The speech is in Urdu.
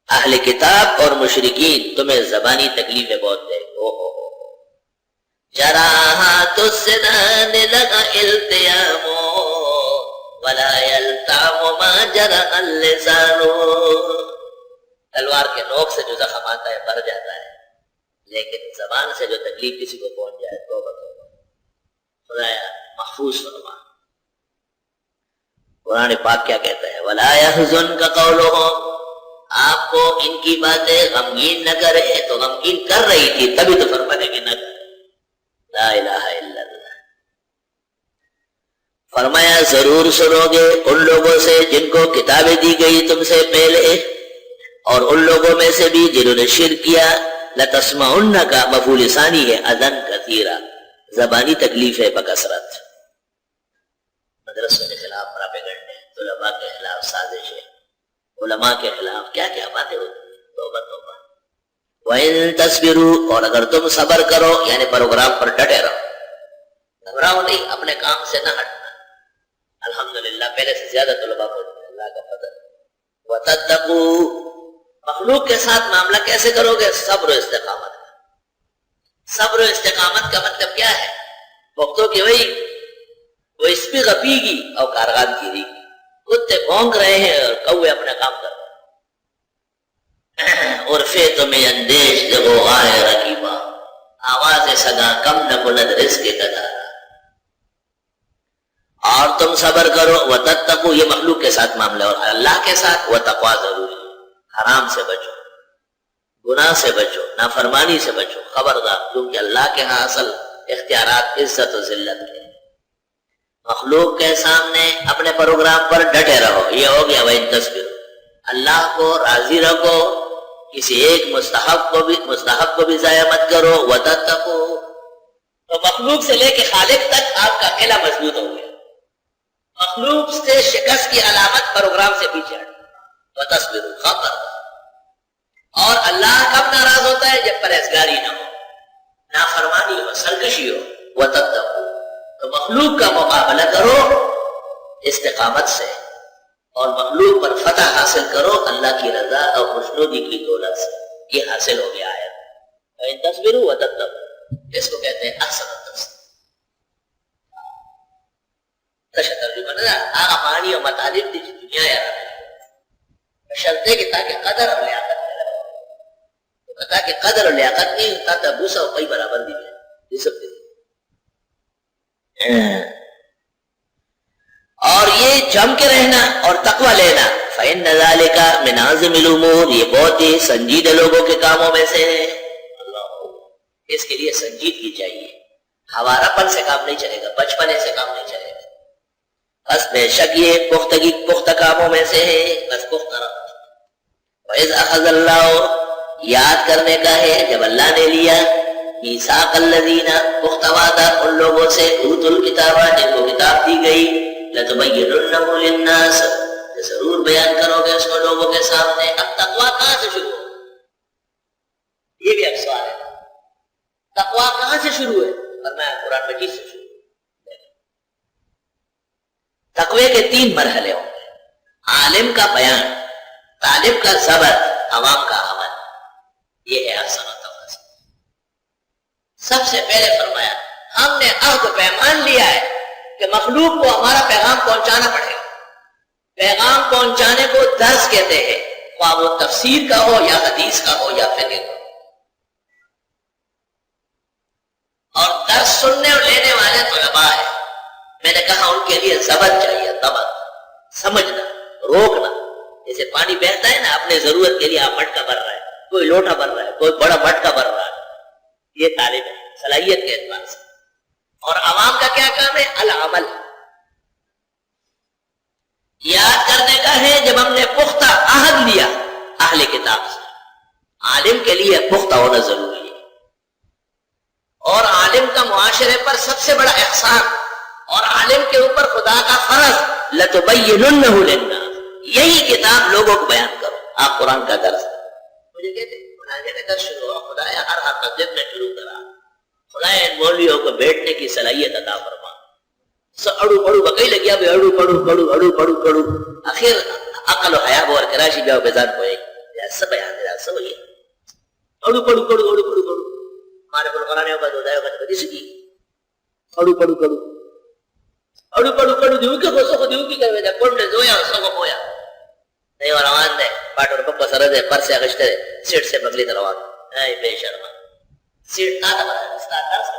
اہل کتاب اور مشرکین تمہیں زبانی تکلیفیں بہت دے گے. جراحات السنان لگا التیام ولا یلتام ما جرح اللسان. تلوار کے نوک سے جو زخم آتا ہے بھر جاتا ہے، لیکن زبان سے جو تکلیف کسی کو پہنچ جائے تو خدایا محفوظ فرما. قرآن پاک کیا کہتا ہے؟ ولا يحزنك قولهم، آپ کو ان کی باتیں غمگین نہ کرے. تو غمگین کر رہی تھی تبھی تو فرمانے کہ نہ کرے. لا الہ الا اللہ. فرمایا ضرور سنو گے ان لوگوں سے جن کو کتابیں دی گئی تم سے پہلے، اور ان لوگوں میں سے بھی جنہوں نے شرک کیا. لتسمعن کا مفعول ثانی ہے، اذن کثیرہ، زبانی تکلیف ہے بکثرت. مدرسوں کے خلاف پراپیگنڈے، طلباء کے خلاف سازشیں، علماء کے خلاف کیا کیا باتیں ہوتی ہیں. توبہ توبہ. وَإِن تَصْبِرُوا، اور اگر تم صبر کرو یعنی پروگرام پر ڈٹے رہو، گھبراؤ نہیں، اپنے کام سے نہ ہٹنا. الحمدللہ پہلے سے زیادہ طلباء ہوتے ہیں، اللہ کا فضل. وَتَتَّقُوا، مخلوق کے ساتھ معاملہ کیسے کرو گے؟ صبر و استقامت. صبر و استقامت کا مطلب کیا ہے؟ وقتوں کی وہی وہ اس بھی غپی گی اور کارغان کی ری گی. کتے بھونک رہے ہیں اور کوے اپنا کام کر رہے ہیں. عرفے تمہیں اندیش جگو آئے رقیبہ، آواز سگا کم نہ کند رزق قدارا. اور تم صبر کرو. وتتقوا، یہ مخلوق کے ساتھ معاملہ، اور اللہ کے ساتھ وتقوا ضروری. حرام سے بچو، گناہ سے بچو، نافرمانی سے بچو، خبردار، کیونکہ اللہ کے ہاں اصل اختیارات عزت و ذلت کے. مخلوق کے سامنے اپنے پروگرام پر ڈٹے رہو، یہ ہو گیا وَإِن تَصْبِرُوا. اللہ کو راضی رکھو، کسی ایک مستحب کو بھی ضائع مت کرو. وَتَتَّقُوا، تو مخلوق سے لے کے خالق تک آپ کا قلعہ مضبوط ہو گیا. مخلوق سے شکست کی علامت پروگرام سے پیچھے ہٹ. وَتَصْبِرُوا، خبر. اور اللہ کب ناراض ہوتا ہے؟ جب پرہیزگاری نہ ہو، نافرمانی ہو، سرکشی ہو. وَتَتَّقُوا، تو مخلوق کا مقابلہ کرو استقامت سے، اور مخلوق پر فتح حاصل کرو اللہ کی رضا اور خوشنودی کی دولت سے. یہ حاصل ہو گیا ہے. وَإِن تَصْبِرُوا وَتَتَّقُوا، اس کو کہتے ہیں احسن التفسیر. ترجمہ نہ آغا معنی اور مطالب دی دنیا یاد شرطے کی تاکہ قدر اور لیاقت میں لگا، تاکہ قدر اور لیاقت نہیں ہوتا تھا بوسا اور کوئی برابر نہیں ہے. یہ سب دے اور یہ جم کے رہنا اور تقوی لینا. فإن ذلك من عزم الامور، یہ بہت ہی سنجیدہ لوگوں کے کاموں میں سے ہے. اللہ، اس کے لیے سنجیدگی چاہیے. ہمارا پن سے کام نہیں چلے گا، بچپنے سے کام نہیں چلے گا. بس بے شک یہ پختہ کاموں میں سے ہے. بس پختہ رہو. وَإِذْ أَخَذَ اللَّهُ، یاد کرنے کا ہے جب اللہ نے لیا میثاق الذین، پختہ وعدہ ان لوگوں سے، اوتوا الکتاب، جن کو کتاب دی گئی، لَتُبَيِّنُنَّهُ لِلنَّاسِ، ضرور بیان کرو گے اس کو لوگوں کے سامنے. اب تقویٰ کہاں سے شروع ہو؟ یہ بھی اب سوال ہے. تقویٰ کہاں سے شروع ہے؟ فرمایا قرآن مجید سے شروع. تقوی کے 3 مرحلے ہوں گے. عالم کا بیان، طالب کا صبر، عوام کا عمل. یہ ہے احسن التفسیر. سب سے پہلے فرمایا ہم نے عہد و پیمان لیا ہے کہ مخلوق کو ہمارا پیغام پہنچانا پڑے گا. پیغام پہنچانے کو درس کہتے ہیں، خواہ وہ تفسیر کا ہو یا حدیث کا ہو یا فقہ کا. اور درس سننے اور لینے والے طلباء ہیں. میں نے کہا ان کے لیے ضبط چاہیے، ضبط، سمجھنا، روکنا. جیسے پانی بہتا ہے نا، اپنے ضرورت کے لیے آپ مٹکا بھر رہا ہے، کوئی لوٹا بھر رہا ہے، کوئی بڑا مٹکا بھر رہا ہے. یہ طالب ہے صلاحیت کے اعتبار سے. اور عوام کا کیا کام ہے؟ العمل. یاد کرنے کا ہے جب ہم نے پختہ عہد لیا اہل کتاب سے. عالم کے لیے پختہ ہونا ضروری ہے. اور عالم کا معاشرے پر سب سے بڑا احسان اور عالم کے اوپر خدا کا فرض، لَتُبَيِّنُنَّهُ لِلنَّاسِ، یہی کتاب لوگوں کو بیان کرو. آپ قرآن کا درس مجھے کہتے ہیں درس شروع ہو، خدایا ہر تجدید میں شروع کرا. خدایا ان مولویوں کو بیٹھنے کی صلاحیت عطا فرما. اڑو پڑو بکئی لگیا بھی اڑو پڑو پڑو اڑو پڑو پڑو. آخر عقل و حیا اور کراشی جاؤ بیزار ہوئے سب بیان دے سب یہ اڑو پڑو کڑو اڑو پڑو کڑو ہمارے کو قرآن کا دو دایو کا کدی سکی اڑو پڑو کڑو اڑو پڑو کڑو دیو کے بسو کو دیو کی کرے دا کونڈ زویا سو کو پویا نہیں اور روان دے پاٹور پپا سر دے پر سے اگشتے سیٹ سے بغلی روان اے بے شرما سیٹ نہ تھا استاد درس